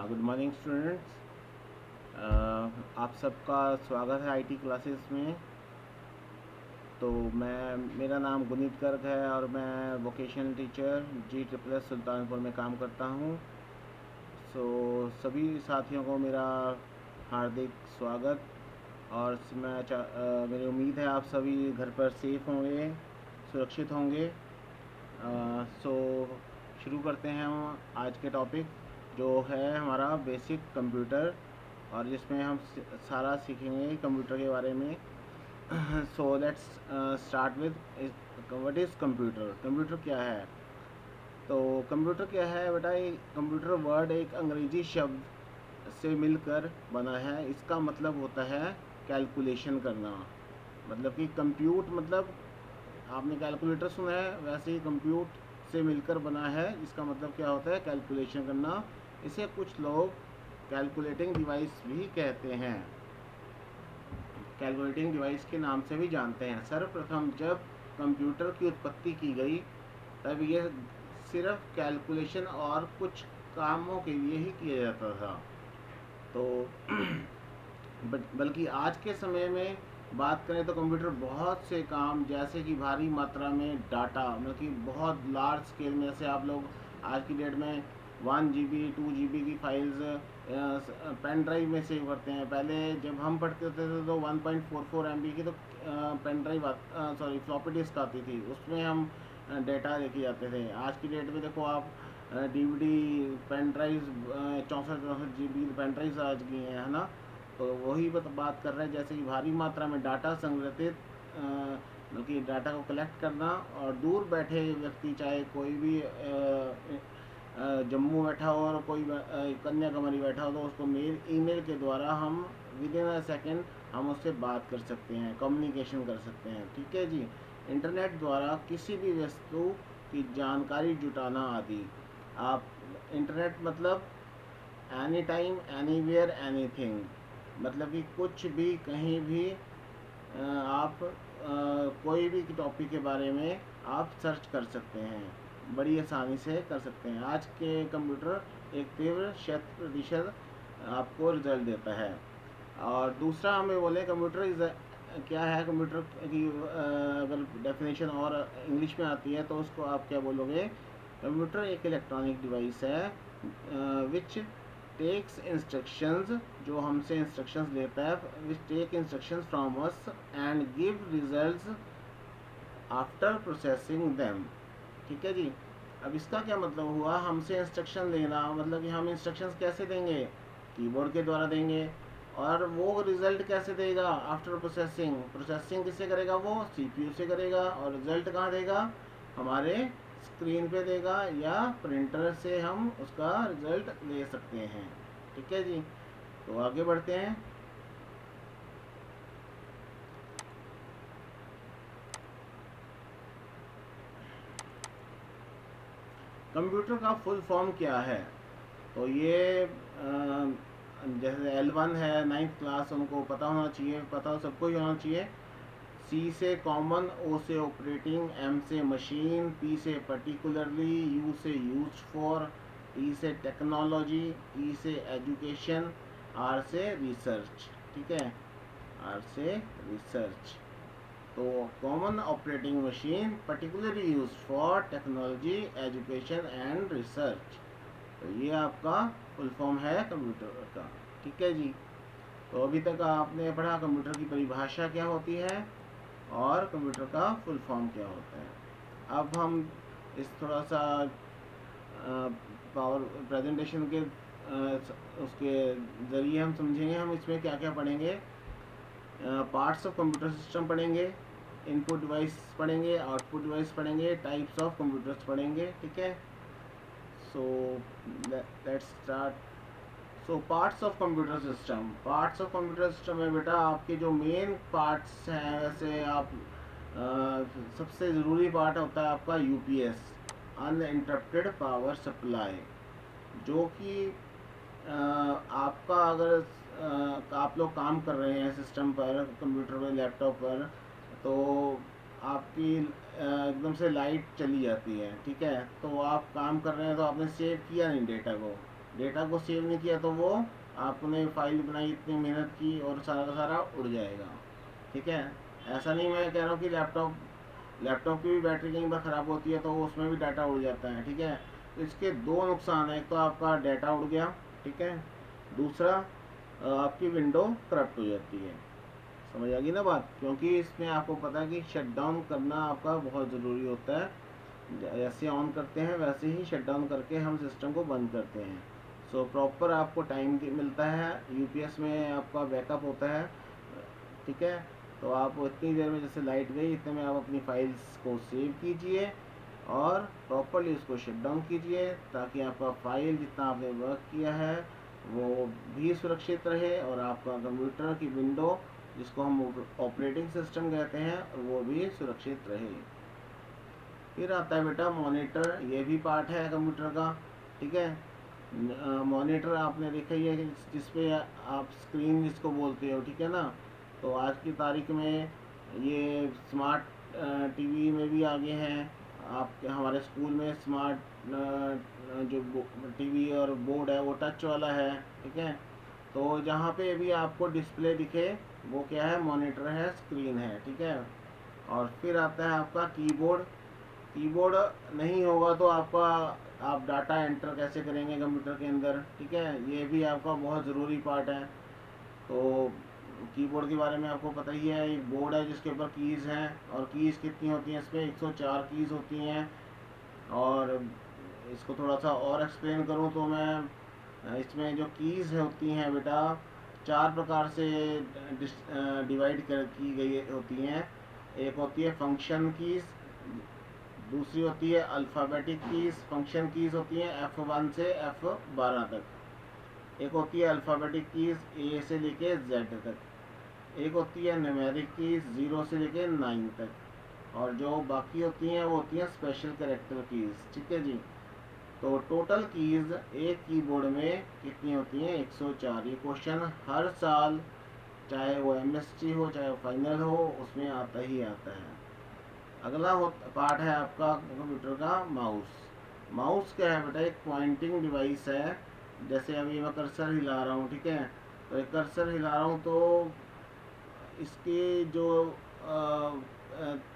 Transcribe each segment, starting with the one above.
Good morning students. आप सबका स्वागत है आईटी क्लासेस में। तो मेरा नाम गुनीत गर्ग है और मैं वोकेशनल टीचर G++ सुल्तानपुर में काम करता हूँ। सभी साथियों को मेरा हार्दिक स्वागत। और मेरी उम्मीद है आप सभी घर पर सेफ होंगे, सुरक्षित होंगे। सो शुरू करते हैं हम आज के टॉपिक, जो है हमारा बेसिक कंप्यूटर, और जिसमें हम सारा सीखेंगे कंप्यूटर के बारे में। So let's start with what is computer. Computer क्या है? तो कंप्यूटर क्या है बेटा, कंप्यूटर वर्ड एक अंग्रेजी शब्द से मिलकर बना है। इसका मतलब होता है कैलकुलेशन करना। मतलब कि कंप्यूट मतलब आपने कैलकुलेटर सुना है, वैसे ही कंप्यूट से मिलकर बना है। इसका मतलब क्या होता है? कैलकुलेशन करना। इसे कुछ लोग कैलकुलेटिंग डिवाइस भी कहते हैं, कैलकुलेटिंग डिवाइस के नाम से भी जानते हैं। सर्वप्रथम जब कंप्यूटर की उत्पत्ति की गई तब यह सिर्फ कैलकुलेशन और कुछ कामों के लिए ही किया जाता था। तो बल्कि आज के समय में बात करें तो कंप्यूटर बहुत से काम, जैसे कि भारी मात्रा में डाटा, मतलब कि बहुत लार्ज स्केल में, जैसे आप लोग आज की डेट में 1 GB 2 GB की फाइल्स पेन ड्राइव में सेव करते हैं। पहले जब हम पढ़ते होते थे तो 1.44 MB की तो pen drive sorry floppy disk आती थी, उसमें हम डेटा लेके जाते थे। आज की डेट में देखो आप DVD pen drive 64 GB pen drive आ गई हैं, है ना। तो वही बात कर रहे हैं, जैसे कि भारी मात्रा में डाटा संग्रहित, बल्कि डाटा को कलेक्ट करना, और दूर बैठे व्यक्ति, चाहे कोई भी जम्मू बैठा हो और कोई कन्याकुमारी बैठा हो, तो उसको ईमेल के द्वारा हम विद इन अ सेकेंड हम उससे बात कर सकते हैं, कम्युनिकेशन कर सकते हैं। ठीक है जी। इंटरनेट द्वारा किसी भी वस्तु की जानकारी जुटाना आदि। आप इंटरनेट मतलब any time any wear anything, मतलब कि कुछ भी कहीं भी आप कोई भी टॉपिक के बारे में आप सर्च कर सकते हैं, बड़ी आसानी से कर सकते हैं। आज के कंप्यूटर एक तीव्र 100% आपको रिजल्ट देता है। और दूसरा हमें बोले कंप्यूटर इज क्या है। कंप्यूटर की अगर डेफिनेशन और इंग्लिश में आती है तो उसको आप क्या बोलोगे? कंप्यूटर एक इलेक्ट्रॉनिक डिवाइस है विच टेक्स इंस्ट्रक्शंस, जो हमसे इंस्ट्रक्शंस लेता है, which take instructions from us and give results after processing them. ठीक है जी। अब इसका क्या मतलब हुआ? हमसे इंस्ट्रक्शन लेना, मतलब कि हम इंस्ट्रक्शंस कैसे देंगे? कीबोर्ड के द्वारा देंगे। और वो रिजल्ट कैसे देगा? After processing. प्रोसेसिंग किससे करेगा? वो CPU से करेगा। और रिजल्ट कहाँ देगा? हमारे स्क्रीन पे देगा, या प्रिंटर से हम उसका रिजल्ट ले सकते हैं। ठीक है जी। तो आगे बढ़ते हैं। कंप्यूटर का फुल फॉर्म क्या है? तो ये जैसे L1 है, 9th क्लास, उनको पता होना चाहिए, पता सबको ही होना चाहिए। C से कॉमन, O से ऑपरेटिंग, M से मशीन, P से पर्टिकुलरली, U से यूज्ड फॉर, T से टेक्नोलॉजी, E से एजुकेशन, R से रिसर्च। ठीक है, R से रिसर्च। तो common operating machine, particularly use for technology, education and research. तो ये आपका फुल फॉर्म है कंप्यूटर का। ठीक है जी। तो अभी तक आपने पढ़ा कंप्यूटर की परिभाषा क्या होती है और कंप्यूटर का फुल फॉर्म क्या होता है। अब हम इस थोड़ा सा पावर प्रेजेंटेशन के उसके ज़रिए हम समझेंगे हम इसमें क्या क्या पढ़ेंगे। पार्ट्स ऑफ कंप्यूटर सिस्टम पढ़ेंगे, इनपुट डिवाइस पढ़ेंगे, आउटपुट डिवाइस पढ़ेंगे, टाइप्स ऑफ कंप्यूटर्स पढ़ेंगे। ठीक है। So let's start. So parts of computer system. Parts of computer system में बेटा आपके जो मेन पार्ट्स हैं, वैसे आप सबसे ज़रूरी पार्ट होता है आपका UPS, अनइंटरप्टेड पावर सप्लाई, जो कि आपका अगर आप लोग काम कर रहे हैं सिस्टम पर, कंप्यूटर में, लैपटॉप पर, तो आपकी एकदम से लाइट चली जाती है, ठीक है, तो आप काम कर रहे हैं तो आपने सेव किया नहीं डेटा को सेव नहीं किया, तो वो आपने फाइल बनाई, इतनी मेहनत की और सारा का सारा उड़ जाएगा, ठीक है। ऐसा नहीं मैं कह रहा हूँ कि लैपटॉप की भी बैटरी कई बार ख़राब होती है तो उसमें भी डाटा उड़ जाता है, ठीक है। तो इसके दो नुकसान हैं, एक तो आपका डाटा उड़ गया, ठीक है, दूसरा आपकी विंडो करप्ट हो जाती है। समझ आ गई ना बात, क्योंकि इसमें आपको पता है कि शट डाउन करना आपका बहुत ज़रूरी होता है। जैसे ऑन करते हैं वैसे ही शट डाउन करके हम सिस्टम को बंद करते हैं। सो प्रॉपर आपको टाइम मिलता है, यूपीएस में आपका बैकअप होता है, ठीक है। तो आप इतनी देर में जैसे लाइट गई इतने में आप अपनी फाइल्स को सेव कीजिए और प्रॉपरली उसको शट डाउन कीजिए, ताकि आपका फाइल जितना आपने वर्क किया है वो भी सुरक्षित रहे और आपका कंप्यूटर की विंडो, जिसको हम ऑपरेटिंग सिस्टम कहते हैं, वो भी सुरक्षित रहे। फिर आता है बेटा मॉनिटर, ये भी पार्ट है कंप्यूटर का, ठीक है। मॉनिटर आपने देखा ही है जिसपे आप स्क्रीन जिसको बोलते हो, ठीक है ना। तो आज की तारीख में ये स्मार्ट टीवी में भी आगे हैं। आपके हमारे स्कूल में स्मार्ट जो टीवी और बोर्ड है वो टच वाला है, ठीक है। तो जहाँ पे भी आपको डिस्प्ले दिखे वो क्या है, मॉनिटर है, स्क्रीन है, ठीक है। और फिर आता है आपका कीबोर्ड। कीबोर्ड नहीं होगा तो आपका आप डाटा एंटर कैसे करेंगे कंप्यूटर के अंदर, ठीक है, ये भी आपका बहुत ज़रूरी पार्ट है। तो कीबोर्ड के बारे में आपको पता ही है, एक बोर्ड है जिसके ऊपर कीज़ हैं, और कीज़ कितनी होती हैं इसमें, 104 कीज़ होती हैं। और इसको थोड़ा सा और एक्सप्लेन करूँ तो मैं इसमें जो कीज़ होती हैं बेटा, चार प्रकार से डिवाइड कर की गई होती हैं। एक होती है फंक्शन कीज़, दूसरी होती है अल्फ़ाबेटिक कीज़, फंक्शन कीज़ होती हैं F1 से F12 तक। एक होती है अल्फ़ाबेटिक कीज़ A से लेके Z तक। एक होती है न्यूमेरिक कीज़ 0 से लेके 9 तक। और जो बाकी होती हैं वो होती हैं स्पेशल कैरेक्टर कीज़, ठीक है जी। तो टोटल कीज़ एक कीबोर्ड में कितनी होती हैं, 104। ये क्वेश्चन हर साल, चाहे वो MSc हो चाहे वो फाइनल हो, उसमें आता ही आता है। अगला पार्ट है आपका कंप्यूटर का माउस। माउस क्या है बेटा, एक पॉइंटिंग डिवाइस है। जैसे अभी मैं कर्सर हिला रहा हूँ, ठीक है, तो एक कर्सर हिला रहा हूँ तो इसके जो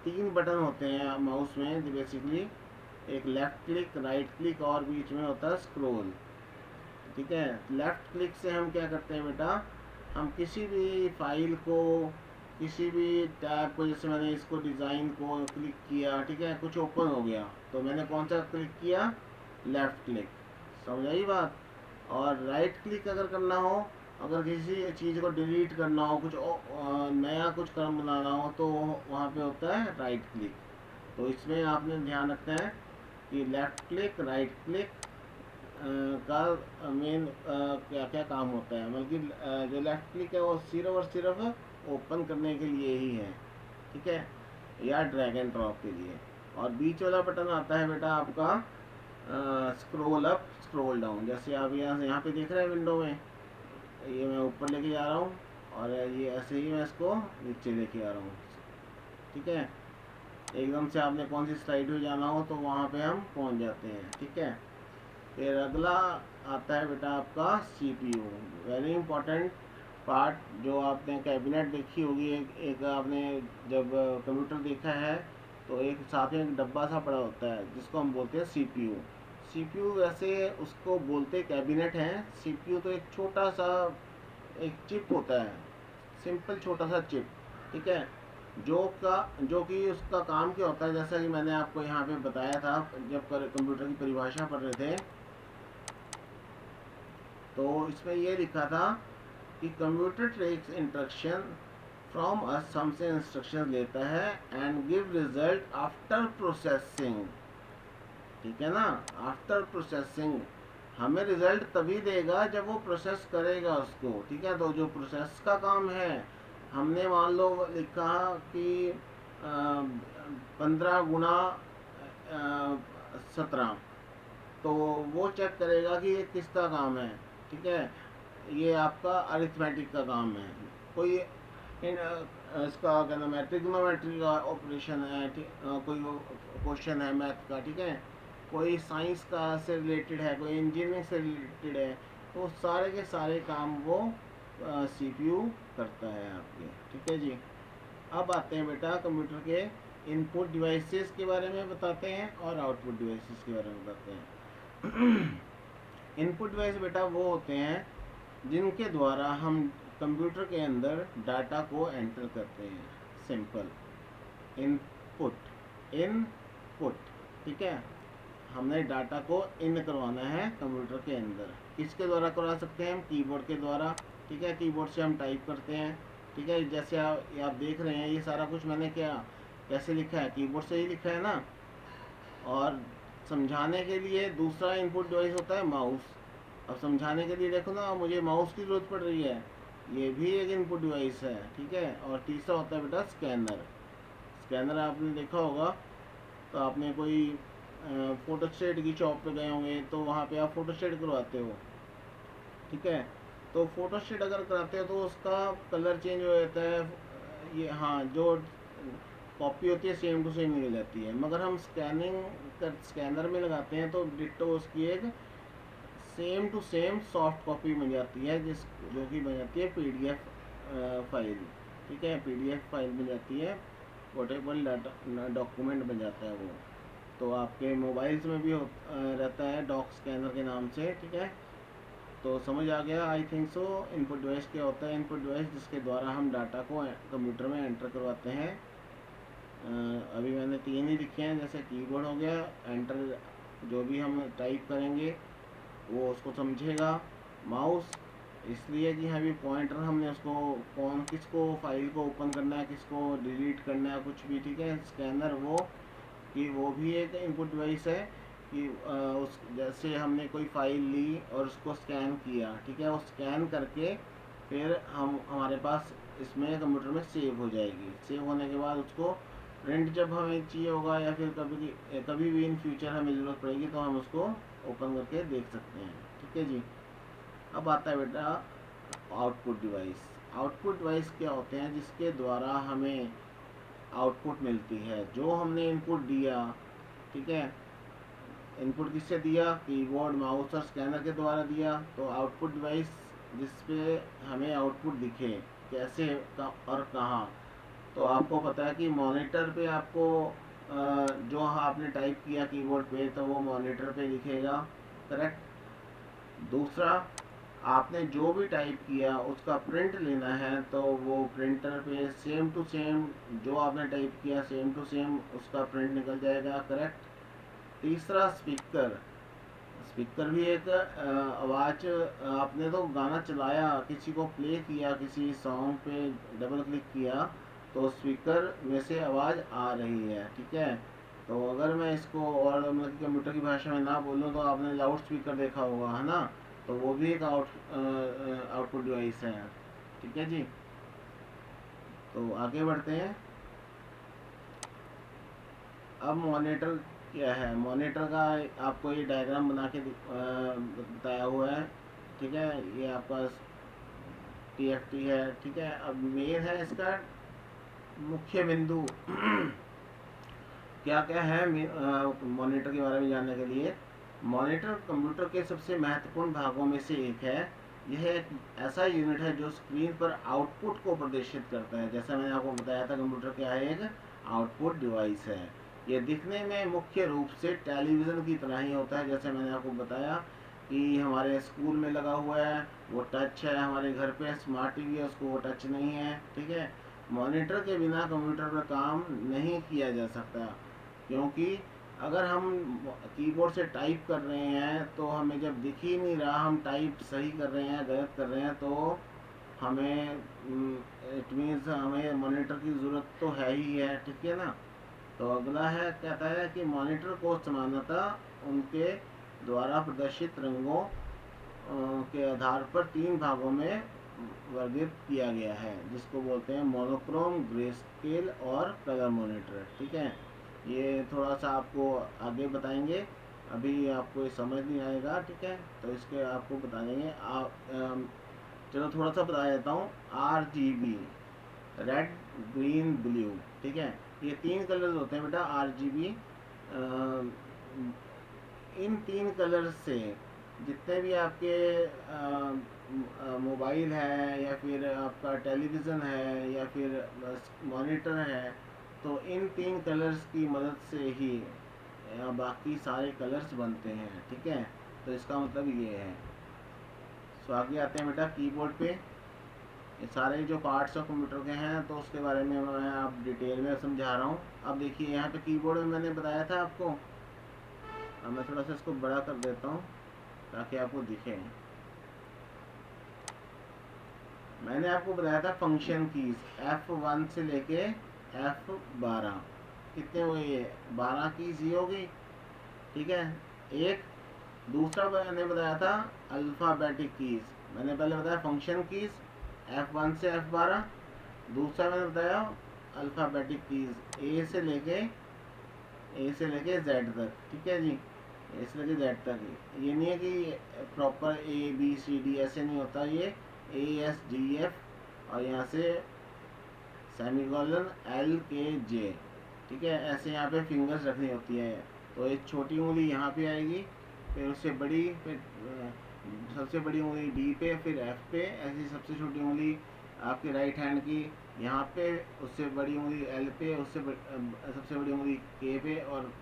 तीन बटन होते हैं माउस में बेसिकली, एक लेफ़्ट क्लिक, राइट क्लिक और बीच में होता है स्क्रॉल, ठीक है। लेफ़्ट क्लिक से हम क्या करते हैं बेटा, हम किसी भी फाइल को, किसी भी टैब को, जैसे मैंने इसको डिज़ाइन को क्लिक किया, ठीक है, कुछ ओपन हो गया तो मैंने कौन सा क्लिक किया, लेफ़्ट क्लिक। समझ आई बात। और राइट क्लिक अगर करना हो, अगर किसी चीज़ को डिलीट करना हो, कुछ नया कुछ काम बनाना हो, तो वहाँ पे होता है राइट क्लिक। तो इसमें आपने ध्यान रखना है कि लेफ़्ट क्लिक, राइट क्लिक का मेन क्या क्या काम होता है। बल्कि जो लेफ़्ट क्लिक है वो सिर्फ और सिर्फ ओपन करने के लिए ही है, ठीक है, या ड्रैग एंड ड्रॉप के लिए। और बीच वाला बटन आता है बेटा आपका स्क्रॉल अप, स्क्रॉल डाउन। जैसे आप यहाँ पे देख रहे हैं विंडो में, ये मैं ऊपर लेके जा रहा हूँ और ये ऐसे ही मैं इसको नीचे लेके आ रहा हूँ, ठीक है। एकदम से आपने कौन सी स्लाइड में जाना हो तो वहाँ पे हम पहुँच जाते हैं, ठीक है। फिर अगला आता है बेटा आपका CPU, वेरी इंपॉर्टेंट पार्ट। जो आपने कैबिनेट देखी होगी, एक आपने जब कंप्यूटर देखा है तो एक साथ में एक डब्बा सा पड़ा होता है जिसको हम बोलते हैं CPU। CPU वैसे उसको बोलते कैबिनेट हैं, CPU तो एक छोटा सा एक चिप होता है, सिंपल छोटा सा चिप, ठीक है, जो कि उसका काम क्या होता है, जैसा कि मैंने आपको यहाँ पे बताया था जब कंप्यूटर की परिभाषा पढ़ रहे थे, तो इसमें ये लिखा था कि computer takes instruction from us, हमसे इंस्ट्रक्शन लेता है and give result after processing, ठीक है ना। आफ्टर प्रोसेसिंग हमें रिजल्ट तभी देगा जब वो प्रोसेस करेगा उसको, ठीक है। तो जो प्रोसेस का काम है, हमने मान लो लिखा कि 15 × 17, तो वो चेक करेगा कि ये किसका काम है, ठीक है, ये आपका अरिथमेटिक का काम है। कोई इसका क्या नाम है, ट्रिग्नोमेट्री का ऑपरेशन है, कोई क्वेश्चन है मैथ का, ठीक है, कोई साइंस का से रिलेटेड है, कोई इंजीनियरिंग से रिलेटेड है, तो सारे के सारे काम वो सीपीयू करता है आपके, ठीक है जी। अब आते हैं बेटा कंप्यूटर के इनपुट डिवाइसेस के बारे में बताते हैं और आउटपुट डिवाइसेस के बारे में बताते हैं। इनपुट डिवाइस बेटा वो होते हैं जिनके द्वारा हम कंप्यूटर के अंदर डाटा को एंटर करते हैं। सिंपल इनपुट, ठीक है, हमने डाटा को इन करवाना है कंप्यूटर के अंदर। किसके द्वारा करवा सकते हैं हम? कीबोर्ड के द्वारा, ठीक है, कीबोर्ड से हम टाइप करते हैं, ठीक है। जैसे आप देख रहे हैं ये सारा कुछ मैंने क्या कैसे लिखा है, कीबोर्ड से ही लिखा है ना। और समझाने के लिए दूसरा इनपुट डिवाइस होता है माउस। अब समझाने के लिए देखो ना, मुझे माउस की ज़रूरत पड़ रही है, ये भी एक इनपुट डिवाइस है, ठीक है। और तीसरा होता है बेटा स्कैनर। स्कैनर आपने देखा होगा, तो आपने कोई फोटोस्टेट की शॉप पे गए होंगे, तो वहाँ पे आप फोटोस्टेट करवाते हो, ठीक है। तो फोटोस्टेट अगर कराते हो तो उसका कलर चेंज हो जाता है, ये हाँ, जो कॉपी होती है सेम टू सेम मिल जाती है। मगर हम स्कैनर में लगाते हैं तो डिट्टो उसकी एक same to same soft copy बन जाती है, जो कि बन जाती है पीडीएफ फाइल, ठीक है, पीडीएफ फाइल बन जाती है, पोर्टेबल डाटा डॉक्यूमेंट बन जाता है वो। तो आपके मोबाइल्स में भी रहता है डॉक स्कैनर के नाम से, ठीक है। तो समझ आ गया I think so. Input device क्या होता है? इनपुट डिवाइस जिसके द्वारा हम डाटा को कंप्यूटर में एंटर करवाते हैं। अभी मैंने 3 ही लिखे हैं, जैसे कीबोर्ड हो गया, एंटर जो भी हम टाइप करेंगे वो उसको समझेगा। माउस इसलिए कि अभी पॉइंटर हमने उसको किसको फाइल को ओपन करना है, किसको डिलीट करना है, कुछ भी, ठीक है। स्कैनर वो कि वो भी एक इनपुट डिवाइस है कि उस जैसे हमने कोई फाइल ली और उसको स्कैन किया, ठीक है, वो स्कैन करके फिर हमारे पास इसमें कंप्यूटर में सेव हो जाएगी। सेव होने के बाद उसको प्रिंट जब हमें चाहिए होगा या फिर कभी भी इन फ्यूचर हमें ज़रूरत पड़ेगी तो हम उसको ओपन करके देख सकते हैं, ठीक है जी। अब आता है बेटा आउटपुट डिवाइस। आउटपुट डिवाइस क्या होते हैं? जिसके द्वारा हमें आउटपुट मिलती है। जो हमने इनपुट दिया, ठीक है, इनपुट किससे दिया? कीबोर्ड, माउस और स्कैनर के द्वारा दिया। तो आउटपुट डिवाइस जिसपे हमें आउटपुट दिखे, कैसे और कहाँ, तो आपको पता है कि मॉनिटर पे आपको जो आपने टाइप किया कीबोर्ड पे तो वो मॉनिटर पे दिखेगा, करेक्ट। दूसरा, आपने जो भी टाइप किया उसका प्रिंट लेना है तो वो प्रिंटर पे सेम टू सेम जो आपने टाइप किया सेम टू सेम उसका प्रिंट निकल जाएगा, करेक्ट। तीसरा, स्पीकर। स्पीकर भी एक आवाज़, आपने तो गाना चलाया, किसी को प्ले किया, किसी सॉन्ग पे डबल क्लिक किया तो स्पीकर में से आवाज़ आ रही है, ठीक है। तो अगर मैं इसको और मतलब कंप्यूटर की भाषा में ना बोलूँ तो आपने लाउड स्पीकर देखा होगा, है ना। तो वो भी एक आउटपुट डिवाइस है, ठीक है जी। तो आगे बढ़ते हैं। अब मॉनिटर क्या है? मॉनिटर का आपको ये डायग्राम बना के बताया हुआ है, ठीक है। ये आपका टीएफटी है, ठीक है। अब मेन है इसका मुख्य बिंदु। क्या क्या है मॉनिटर के बारे में जानने के लिए? मॉनिटर कंप्यूटर के सबसे महत्वपूर्ण भागों में से एक है। यह एक ऐसा यूनिट है जो स्क्रीन पर आउटपुट को प्रदर्शित करता है। जैसा मैंने आपको बताया था, कंप्यूटर क्या है? एक आउटपुट डिवाइस है। यह दिखने में मुख्य रूप से टेलीविज़न की तरह ही होता है। जैसे मैंने आपको बताया कि हमारे स्कूल में लगा हुआ है वो टच है, हमारे घर पे स्मार्ट टीवी है उसको वो टच नहीं है, ठीक है। मॉनिटर के बिना कंप्यूटर पर काम नहीं किया जा सकता, क्योंकि अगर हम कीबोर्ड से टाइप कर रहे हैं तो हमें जब दिख ही नहीं रहा हम टाइप सही कर रहे हैं गलत कर रहे हैं, तो हमें इट मीन्स हमें मॉनिटर की ज़रूरत तो है ही है, ठीक है ना। तो अगला है, कहता है कि मॉनिटर को सामान्यतः उनके द्वारा प्रदर्शित रंगों के आधार पर 3 भागों में वर्गीकृत किया गया है, जिसको बोलते हैं मोनोक्रोम, ग्रे स्केल और कलर मॉनिटर, ठीक है। ये थोड़ा सा आपको आगे बताएंगे, अभी आपको ये समझ नहीं आएगा, ठीक है। तो इसके आपको बता देंगे आप। चलो थोड़ा सा बता देता हूँ। RGB रेड, ग्रीन, ब्लू, ठीक है। ये 3 कलर्स होते हैं बेटा RGB। इन 3 कलर्स से जितने भी आपके मोबाइल है या फिर आपका टेलीविज़न है या फिर मॉनिटर है, तो इन 3 कलर्स की मदद से ही बाकी सारे कलर्स बनते हैं, ठीक है। तो इसका मतलब ये है। सो आगे आते हैं बेटा कीबोर्ड पे। ये सारे जो पार्ट्स ऑफ कंप्यूटर के हैं तो उसके बारे में मैं आप डिटेल में समझा रहा हूँ। अब देखिए यहाँ पे कीबोर्ड में मैंने बताया था आपको। अब मैं थोड़ा सा इसको बड़ा कर देता हूँ ताकि आपको दिखे। मैंने आपको बताया था फंक्शन कीज F1 से लेके F12 कितने हुए, ये 12 कीज ही होगी, ठीक है। एक दूसरा मैंने बताया था अल्फ़ाबेटिक कीज। मैंने पहले बताया फंक्शन कीज F1 से F12। दूसरा मैंने बताया अल्फ़ाबेटिक कीज A से लेके Z तक, ठीक है जी। A से लेके Z तक। ये नहीं है कि प्रॉपर ABCD ऐसे नहीं होता, ये ASDF और यहाँ से सेमीकोलन LKJ, ठीक है। ऐसे यहाँ पे फिंगर्स रखनी होती है। तो एक छोटी उंगली यहाँ पे आएगी, फिर उससे बड़ी, फिर सबसे बड़ी उंगली D पे, फिर F पे, ऐसी सबसे छोटी उंगली आपके राइट हैंड की यहाँ पे, उससे बड़ी उंगली L पे, उससे सबसे बड़ी उंगली K पे और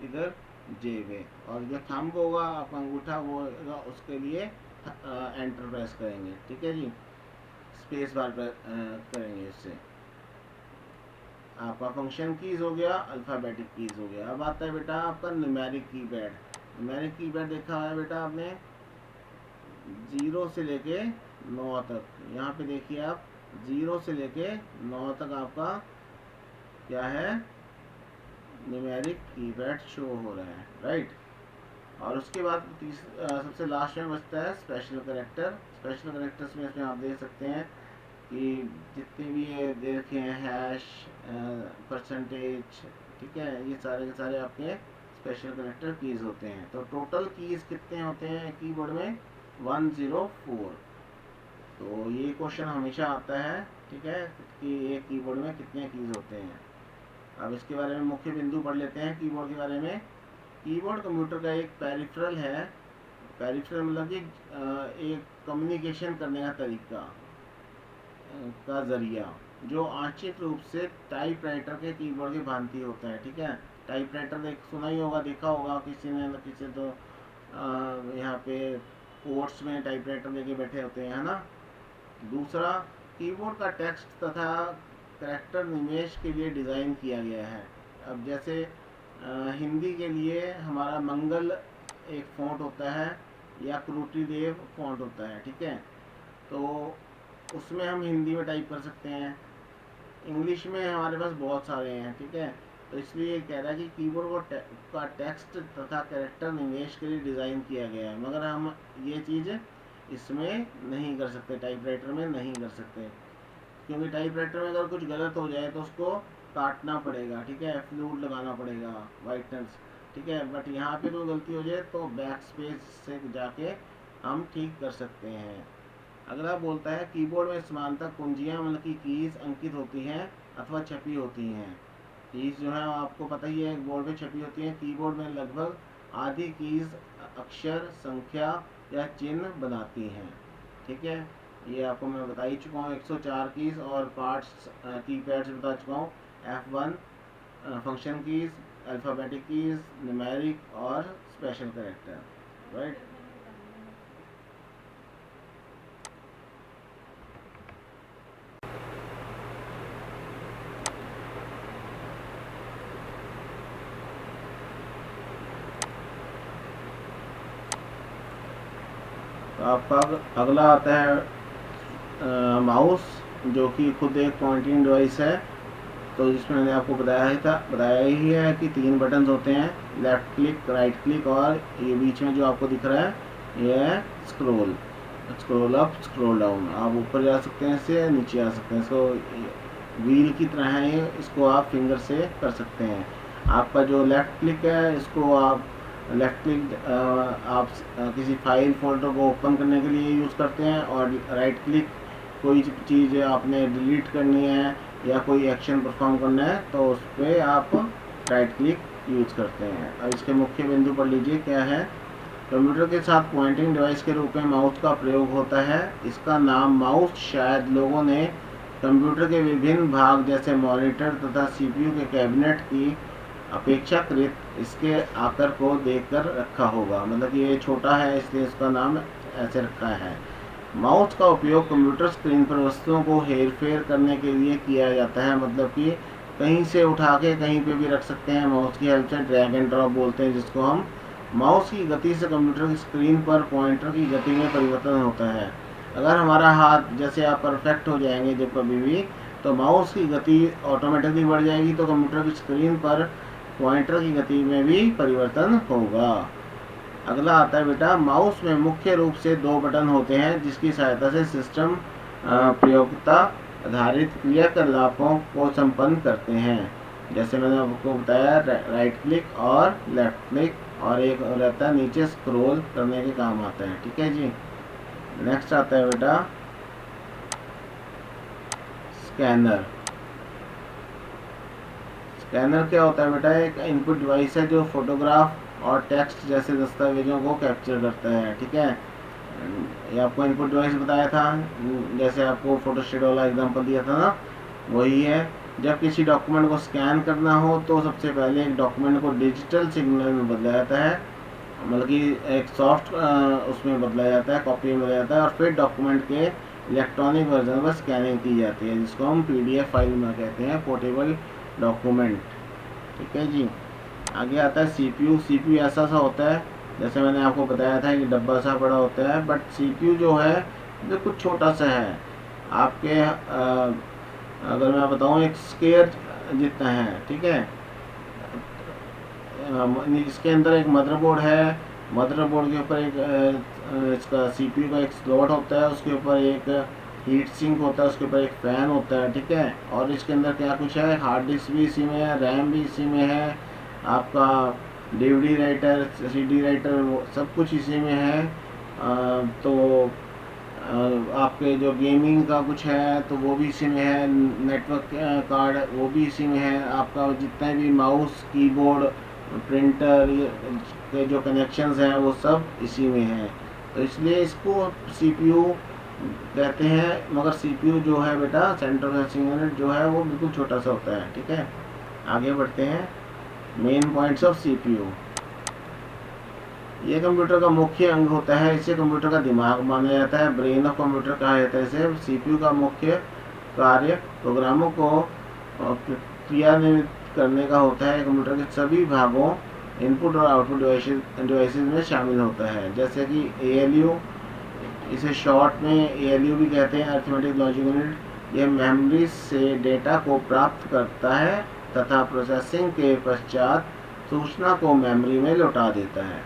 इधर J पे। और जो थंब होगा आपका अंगूठा वो होगा, उसके लिए एंटर प्रेस करेंगे, ठीक है जी। स्पेस बार करेंगे इससे। आपका फंक्शन कीज हो गया, अल्फ़ाबेटिक कीज हो गया। अब आता है बेटा आपका न्यूमेरिक कीपैड। न्यूमेरिक कीपैड देखा है बेटा आपने 0 से लेके 9 तक। यहाँ पे देखिए आप 0 से लेके 9 तक आपका क्या है, न्यूमेरिक कीपैड शो हो रहा है, राइट। और उसके बाद सबसे लास्ट में बचता है स्पेशल कैरेक्टर। स्पेशल कैरेक्टर्स में इसमें आप देख सकते हैं कि जितने भी ये दे रखे हैं हैश, परसेंटेज, ठीक है, ये सारे के सारे आपके स्पेशल कैरेक्टर कीज होते हैं। तो टोटल कीज कितने होते हैं कीबोर्ड में, 104। तो ये क्वेश्चन हमेशा आता है, ठीक है, कि एक कीबोर्ड में कितने कीज होते हैं। अब इसके बारे में मुख्य बिंदु पढ़ लेते हैं कीबोर्ड के बारे में। कीबोर्ड कंप्यूटर का एक पेरिफेरल है। पेरिफेरल मतलब कि एक कम्युनिकेशन करने का तरीका का जरिया, जो आंशिक रूप से टाइपराइटर के कीबोर्ड की भांति होता है, ठीक है। टाइपराइटर सुना ही होगा, देखा होगा किसी ने न किसी। तो यहाँ पे कोर्ट्स में टाइपराइटर लेके बैठे होते हैं, है ना। दूसरा, कीबोर्ड का टेक्स्ट तथा कैरेक्टर निवेश के लिए डिज़ाइन किया गया है। अब जैसे हिंदी के लिए हमारा मंगल एक फ़ॉन्ट होता है या क्रूटीदेव फ़ॉन्ट होता है, ठीक है। तो उसमें हम हिंदी में टाइप कर सकते हैं। इंग्लिश में हमारे पास बहुत सारे हैं, ठीक है। तो इसलिए कह रहा है कि कीबोर्ड का टेक्स्ट तथा कैरेक्टर निवेश के लिए डिज़ाइन किया गया है, मगर हम ये चीज़ इसमें नहीं कर सकते, टाइपराइटर में नहीं कर सकते, क्योंकि टाइपराइटर में अगर कुछ गलत हो जाए तो उसको काटना पड़ेगा, ठीक है, फ्लूड लगाना पड़ेगा, व्हाइटनर्स, ठीक है। बट यहाँ पे कोई गलती हो जाए तो बैक स्पेस से जाके हम ठीक कर सकते हैं। अगला बोलता है कीबोर्ड में समानांतर कुंजियाँ मतलब कि कीज अंकित होती हैं अथवा छपी होती हैं। कीज जो है आपको पता ही है बोर्ड पे छपी होती हैं। कीबोर्ड में लगभग आधी कीज अक्षर, संख्या या चिन्ह बनाती हैं, ठीक है। ये आपको मैं बता ही चुका हूँ। 104 कीज और पार्ट्स कीपैड्स बता चुका हूँ। F1 function keys, alphabetic keys, numeric और स्पेशल कैरेक्टर, राइट। तो आपका अगला आता है माउस, जो कि खुद एक पॉइंटिंग डिवाइस है। तो जिसमें मैंने आपको बताया ही है कि 3 बटन्स होते हैं, लेफ़्ट क्लिक, राइट क्लिक और ये बीच में जो आपको दिख रहा है ये है scroll. Scroll up, scroll down. आप ऊपर जा सकते हैं, इससे नीचे आ सकते हैं। इसको व्हील की तरह है ये, इसको आप फिंगर से कर सकते हैं। आपका जो लेफ़्ट क्लिक है, इसको आप लेफ़्ट क्लिक आप किसी फाइल फोल्डर को ओपन करने के लिए यूज़ करते हैं, और राइट क्लिक कोई चीज़ आपने डिलीट करनी है या कोई एक्शन परफॉर्म करना है तो उस पर आप राइट क्लिक यूज करते हैं। अब इसके मुख्य बिंदु पर लीजिए क्या है। कंप्यूटर के साथ पॉइंटिंग डिवाइस के रूप में माउस का प्रयोग होता है। इसका नाम माउस शायद लोगों ने कंप्यूटर के विभिन्न भाग जैसे मॉनिटर तथा सीपीयू के कैबिनेट की अपेक्षाकृत इसके आकार को देखकर रखा होगा, मतलब कि ये छोटा है इसलिए इसका नाम ऐसे रखा है। माउस का उपयोग कंप्यूटर स्क्रीन पर वस्तुओं को हेर फेर करने के लिए किया जाता है, मतलब कि कहीं से उठा के कहीं पे भी रख सकते हैं। माउस की हेल्प से ड्रैग एंड ड्रॉप बोलते हैं जिसको हम। माउस की गति से कंप्यूटर की स्क्रीन पर पॉइंटर की गति में परिवर्तन होता है। अगर हमारा हाथ जैसे आप परफेक्ट हो जाएंगे जब कभी भी, तो माउस की गति ऑटोमेटिकली बढ़ जाएगी, तो कंप्यूटर की स्क्रीन पर पॉइंटर की गति में भी परिवर्तन होगा। अगला आता है बेटा, माउस में मुख्य रूप से 2 बटन होते हैं जिसकी सहायता से सिस्टम प्रयोगता आधारित क्रियाकलापों को संपन्न करते हैं। जैसे मैंने आपको बताया राइट क्लिक और लेफ्ट क्लिक, और एक रहता है नीचे स्क्रॉल करने के काम आता है। ठीक है जी। नेक्स्ट आता है बेटा स्कैनर। स्कैनर क्या होता है बेटा, एक इनपुट डिवाइस है जो फोटोग्राफ और टेक्स्ट जैसे दस्तावेजों को कैप्चर करता है। ठीक है, ये आपको इनपुट डिवाइस बताया था, जैसे आपको फोटोस्टेट वाला एग्जांपल दिया था ना, वही है। जब किसी डॉक्यूमेंट को स्कैन करना हो तो सबसे पहले एक डॉक्यूमेंट को डिजिटल सिग्नल में बदला जाता है, मतलब कि एक सॉफ्ट उसमें बदला जाता है, कॉपी में बदला जाता है, और फिर डॉक्यूमेंट के इलेक्ट्रॉनिक वर्जन पर स्कैनिंग की जाती है जिसको हम PDF फाइल में कहते हैं, पोर्टेबल डॉक्यूमेंट। ठीक है जी। आगे आता है CPU। CPU ऐसा सा होता है, जैसे मैंने आपको बताया था कि डब्बा सा बड़ा होता है, बट CPU जो है जो कुछ छोटा सा है, आपके अगर मैं बताऊँ एक स्क्वायर जितना है। ठीक है, इसके अंदर एक मदरबोर्ड है, मदरबोर्ड के ऊपर एक इसका CPU का एक स्लॉट होता है, उसके ऊपर एक हीट सिंक होता है, उसके ऊपर एक फ़ैन होता है। ठीक है, और इसके अंदर क्या कुछ है, हार्ड डिस्क भी इसी में है, रैम भी इसी में है, आपका DVD राइटर, CD राइटर, वो सब कुछ इसी में है। तो आपके जो गेमिंग का कुछ है तो वो भी इसी में है, नेटवर्क कार्ड वो भी इसी में है, आपका जितने भी माउस, कीबोर्ड, प्रिंटर के जो कनेक्शंस हैं वो सब इसी में है। तो इसलिए इसको CPU कहते हैं, मगर CPU जो है बेटा, सेंट्रल प्रोसेसिंग यूनिट जो है, वो बिल्कुल छोटा सा होता है। ठीक है, आगे बढ़ते हैं। Main points of CPU। ये कंप्यूटर का मुख्य अंग होता है, इसे कंप्यूटर का दिमाग माना जाता है, ब्रेन ऑफ कंप्यूटर कहा जाता है इसे। CPU का मुख्य कार्य प्रोग्रामों को क्रियान्वित करने का होता है। कंप्यूटर के सभी भागों, इनपुट और आउटपुट डिवाइसेस में शामिल होता है, जैसे कि ALU, इसे शॉर्ट में ALU भी कहते हैं, अरिथमेटिक लॉजिक यूनिट। यह मेमोरी से डेटा को प्राप्त करता है तथा प्रोसेसिंग के पश्चात सूचना को मेमोरी में लौटा देता है।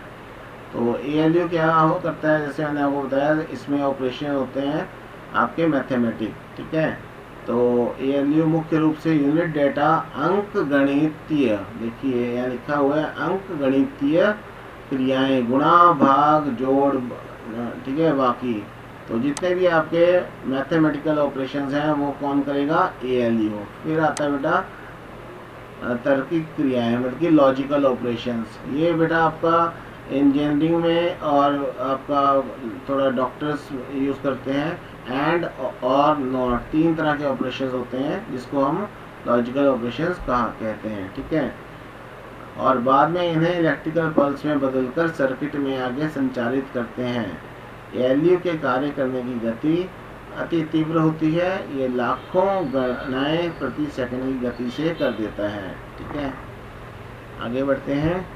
तो ALU क्या करता है, जैसे मैंने आपको बताया, इसमें ऑपरेशन होते हैं आपके मैथमेटिक। ठीक है, तो ALU मुख्य रूप से यूनिट डेटा अंक गणितीय, देखिए यहाँ लिखा हुआ है अंक गणितीय क्रियाएं, गुणा, भाग, जोड़, ठीक है, बाकी तो जितने भी आपके मैथमेटिकल ऑपरेशंस हैं वो कौन करेगा, ALU। फिर आता है बेटा तार्किक क्रियाएं, मतलब कि लॉजिकल ऑपरेशंस। ये बेटा आपका इंजीनियरिंग में और आपका थोड़ा डॉक्टर्स यूज़ करते हैं। एंड और नॉट, 3 तरह के ऑपरेशंस होते हैं जिसको हम लॉजिकल ऑपरेशंस कहते हैं। ठीक है, और बाद में इन्हें इलेक्ट्रिकल पल्स में बदलकर सर्किट में आगे संचालित करते हैं। ALU के कार्य करने की गति अति तीव्र होती है, ये लाखों गणनाएं प्रति सेकंड की गति से कर देता है। ठीक है, आगे बढ़ते हैं।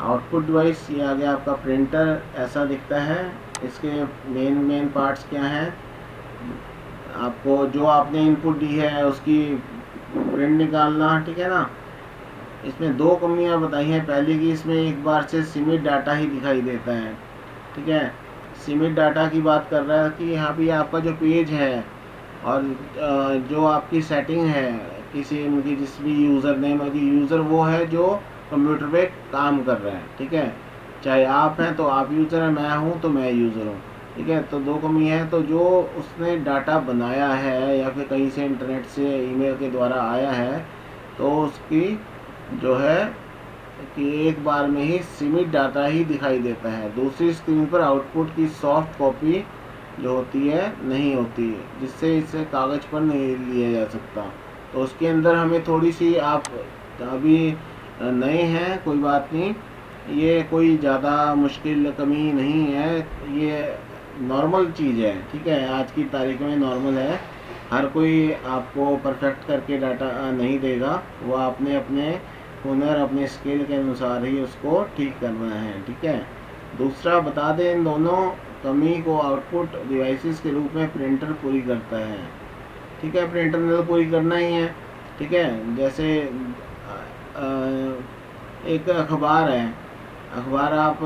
आउटपुट डिवाइस, ये आ गया आपका प्रिंटर, ऐसा दिखता है। इसके मेन पार्ट्स क्या हैं, आपको जो आपने इनपुट दी है उसकी प्रिंट निकालना। ठीक है ना, इसमें 2 कमियां बताई हैं। पहली कि इसमें एक बार से सीमित डाटा ही दिखाई देता है। ठीक है, सीमित डाटा की बात कर रहा है कि यहाँ पे आपका जो पेज है और जो आपकी सेटिंग है किसी उनकी, जिस भी यूज़र नेम की यूज़र वो है जो कंप्यूटर पे काम कर रहा है। ठीक है, चाहे आप हैं तो आप यूज़र हैं, मैं हूँ तो मैं यूज़र हूँ, ठीक है। तो दो कमी है। तो जो उसने डाटा बनाया है या फिर कहीं से इंटरनेट से ईमेल के द्वारा आया है, तो उसकी जो है कि एक बार में ही सीमित डाटा ही दिखाई देता है। दूसरी स्क्रीन पर आउटपुट की सॉफ्ट कॉपी जो होती है नहीं होती, जिससे इसे कागज़ पर नहीं लिया जा सकता। तो उसके अंदर हमें थोड़ी सी, आप अभी नए हैं कोई बात नहीं, ये कोई ज़्यादा मुश्किल कमी नहीं है, ये नॉर्मल चीज़ है, ठीक है। आज की तारीख में नॉर्मल है। हर कोई आपको परफेक्ट करके डाटा नहीं देगा, वो आपने अपने हुनर, अपने स्किल के अनुसार ही उसको ठीक करना है, ठीक है। दूसरा बता दें, इन दोनों कमी को आउटपुट डिवाइसेस के रूप में प्रिंटर पूरी करता है, ठीक है। प्रिंटर ने तो पूरी करना ही है, ठीक है। जैसे एक अखबार है, अखबार आप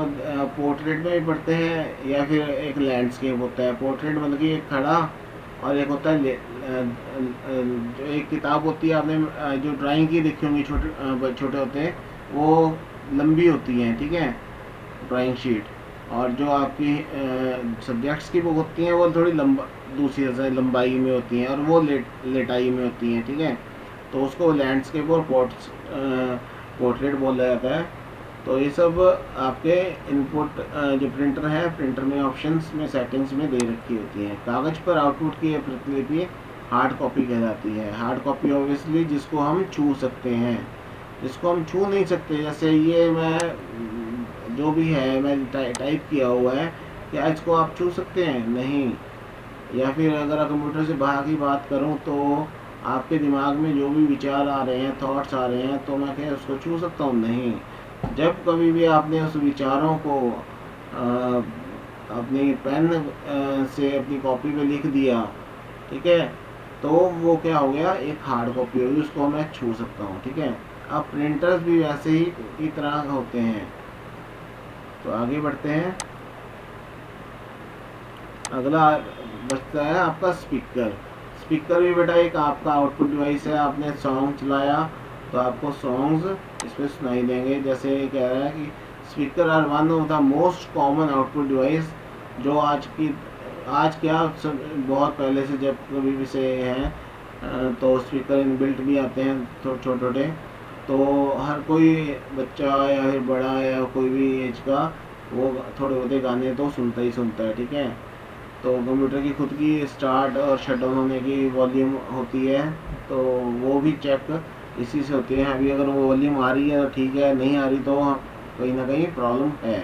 पोर्ट्रेट में भी पढ़ते हैं या फिर एक लैंडस्केप होता है। पोर्ट्रेट मतलब कि एक खड़ा, और एक होता है जो एक किताब होती है, आपने जो ड्राइंग की देखी होंगी, छोटे छोटे होते हैं, वो लंबी होती हैं, ठीक है, ड्राइंग शीट। और जो आपकी सब्जेक्ट्स की बुक होती हैं वो थोड़ी लंबा, दूसरी से लंबाई में होती हैं, और वो लेटाई में होती हैं, ठीक है। तो उसको लैंडस्केप और पोर्ट्रेट बोला जाता है। तो ये सब आपके इनपुट जो प्रिंटर है, प्रिंटर में ऑप्शंस में, सेटिंग्स में दे रखी होती हैं। कागज़ पर आउटपुट की प्रतिलिपि हार्ड कॉपी कहलाती है। हार्ड कॉपी ऑब्वियसली जिसको हम छू सकते हैं, जिसको हम छू नहीं सकते, जैसे ये मैं जो भी है मैं टाइप किया हुआ है, क्या इसको आप छू सकते हैं? नहीं। या फिर अगर कंप्यूटर से बाहर की बात करूं, तो आपके दिमाग में जो भी विचार आ रहे हैं, थॉट्स आ रहे हैं, तो मैं क्या उसको छू सकता हूँ? नहीं। जब कभी भी आपने उस विचारों को अपनी पेन से अपनी कॉपी पे लिख दिया, ठीक है, तो वो क्या हो गया, एक हार्ड कॉपी होगी, उसको मैं छू सकता हूँ, ठीक है। अब प्रिंटर्स भी वैसे ही की तरह होते हैं। तो आगे बढ़ते हैं। अगला बचता है आपका स्पीकर। स्पीकर भी बेटा एक आपका आउटपुट डिवाइस है। आपने सॉन्ग चलाया तो आपको सॉन्ग्स इसमें सुनाई देंगे। जैसे कह रहा है कि speaker are one of the most common output device, जो आज क्या बहुत पहले से जब कभी भी से हैं, तो स्पीकर इनबिल्ट भी आते हैं छोटे छोटे। तो हर कोई बच्चा या फिर बड़ा या कोई भी एज का वो थोड़े बहुते गाने तो सुनता ही सुनता है, ठीक है। तो कंप्यूटर की खुद की स्टार्ट और शट डाउन होने की वॉल्यूम होती है, तो वो भी चेक इसी से होती है। अभी अगर वो वॉल्यूम आ रही है तो ठीक है, नहीं आ रही तो कहीं ना कहीं प्रॉब्लम है।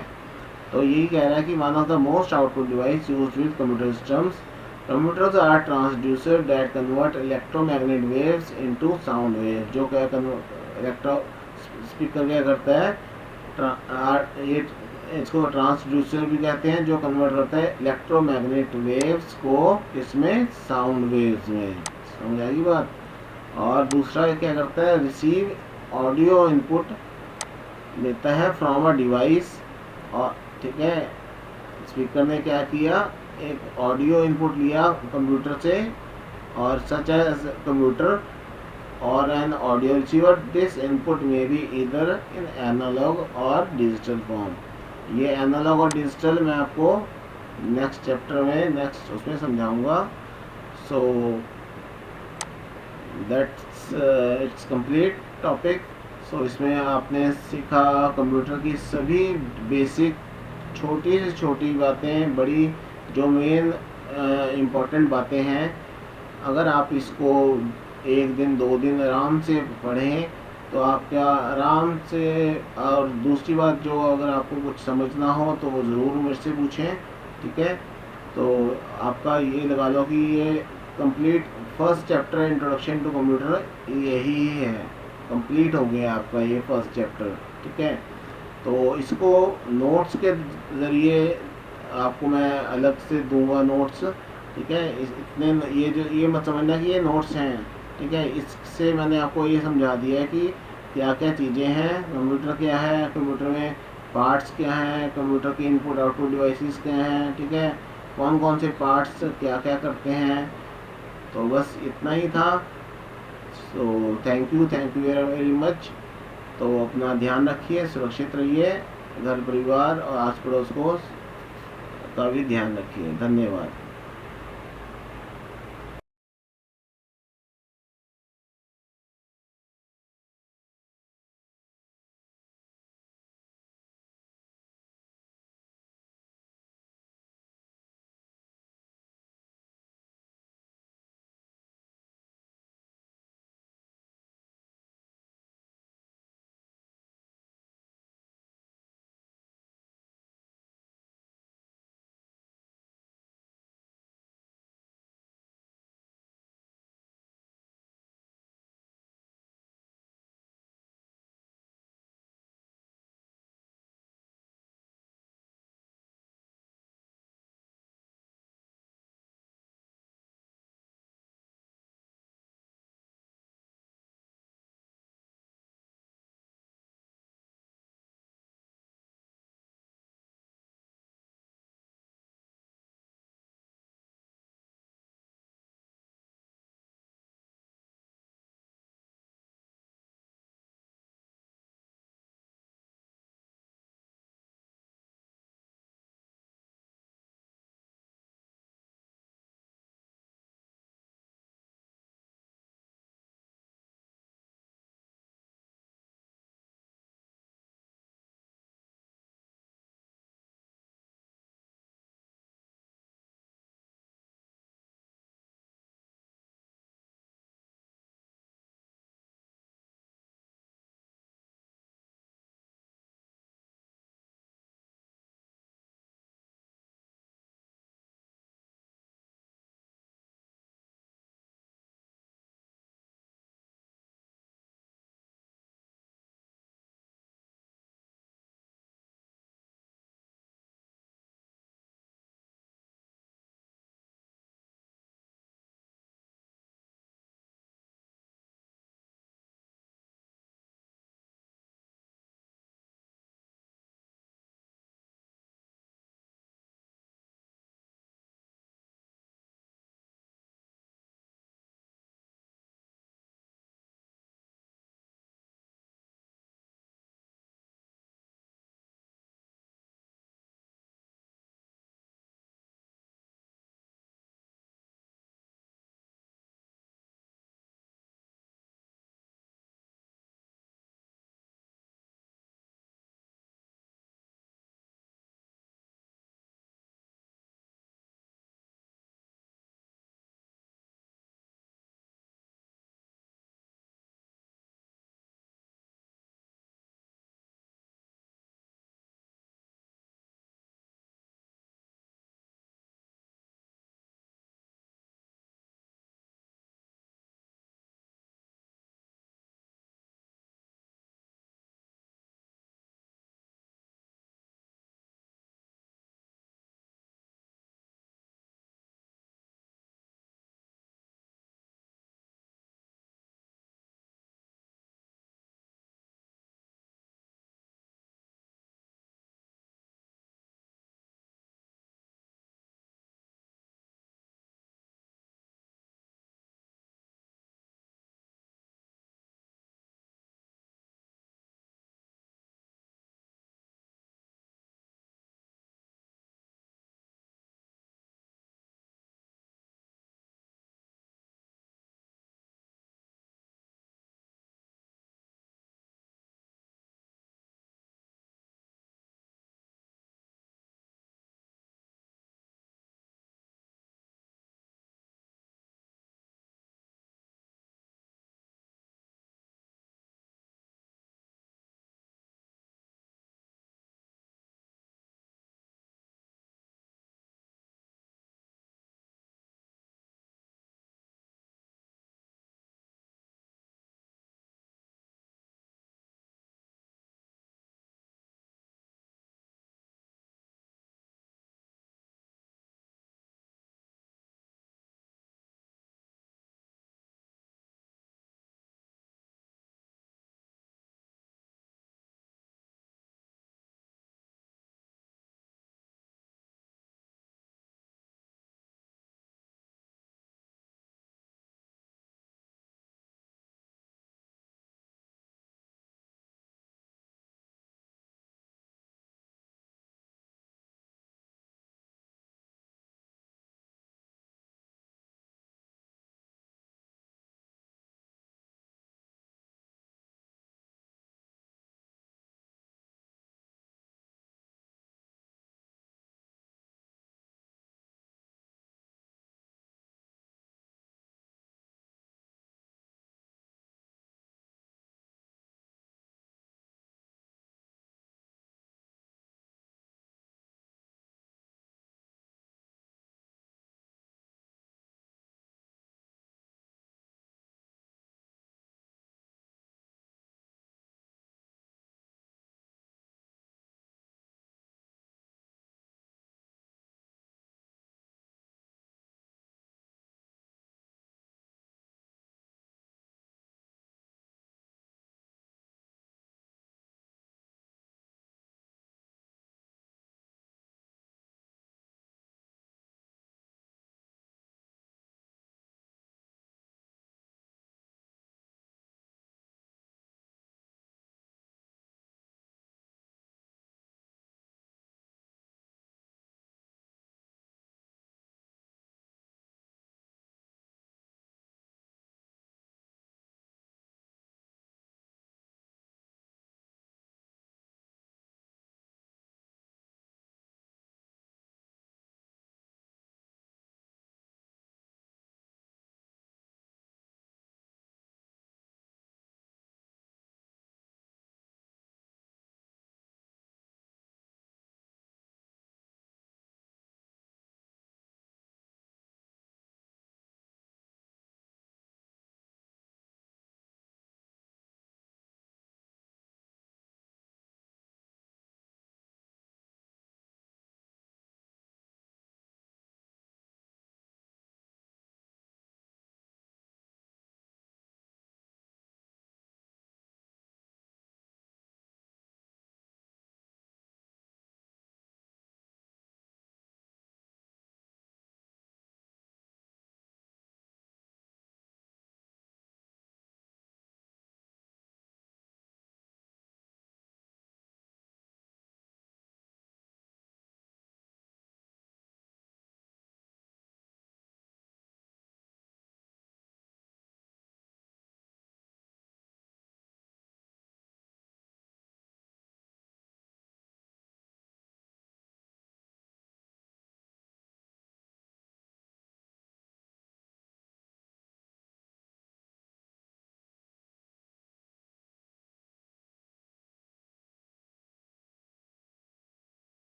तो यही कह रहा है कि one of the most output device used with computer systems. Computers are transducer that convert electromagnetic waves into sound waves. जो क्या इलेक्ट्रो स्पीकर क्या करता है, ये इसको ट्रांसड्यूसर भी कहते हैं, जो कन्वर्ट करता है इलेक्ट्रोमैग्नेटिक वेव्स को इसमें साउंड वेव्स में। समझ आएगी बात। और दूसरा क्या करता है, रिसीव ऑडियो इनपुट लेता है फ्रॉम अ डिवाइस। और ठीक है, स्पीकर ने क्या किया, एक ऑडियो इनपुट लिया कंप्यूटर से, और सच एज कंप्यूटर और an audio receiver. This input may be either in analog और डिजिटल फॉर्म। ये एनालॉग और डिजिटल मैं आपको नेक्स्ट चैप्टर में, नेक्स्ट उसमें समझाऊंगा। So that's its complete topic. सो इसमें आपने सीखा कंप्यूटर की सभी बेसिक, छोटी से छोटी बातें, बड़ी जो मेन इम्पोर्टेंट बातें हैं। अगर आप इसको एक दिन 2 दिन आराम से पढ़ें तो आप क्या आराम से। और दूसरी बात, जो अगर आपको कुछ समझना हो तो वो ज़रूर मेरे से पूछें, ठीक है। तो आपका ये लगा लो कि ये complete first chapter introduction to computer यही है, कंप्लीट हो गया आपका ये फर्स्ट चैप्टर, ठीक है। तो इसको नोट्स के ज़रिए आपको मैं अलग से दूंगा नोट्स, ठीक है। इतने ये मत समझना कि ये नोट्स हैं, ठीक है। इससे मैंने आपको ये समझा दिया है कि क्या क्या चीज़ें हैं, कंप्यूटर क्या है, कंप्यूटर में पार्ट्स क्या हैं, कंप्यूटर के इनपुट आउटपुट डिवाइसेस क्या हैं, ठीक है, कौन कौन से पार्ट्स क्या क्या करते हैं। तो बस इतना ही था। So thank you very very much. तो अपना ध्यान रखिए, सुरक्षित रहिए, घर परिवार और आस पड़ोस को का भी ध्यान रखिए। धन्यवाद।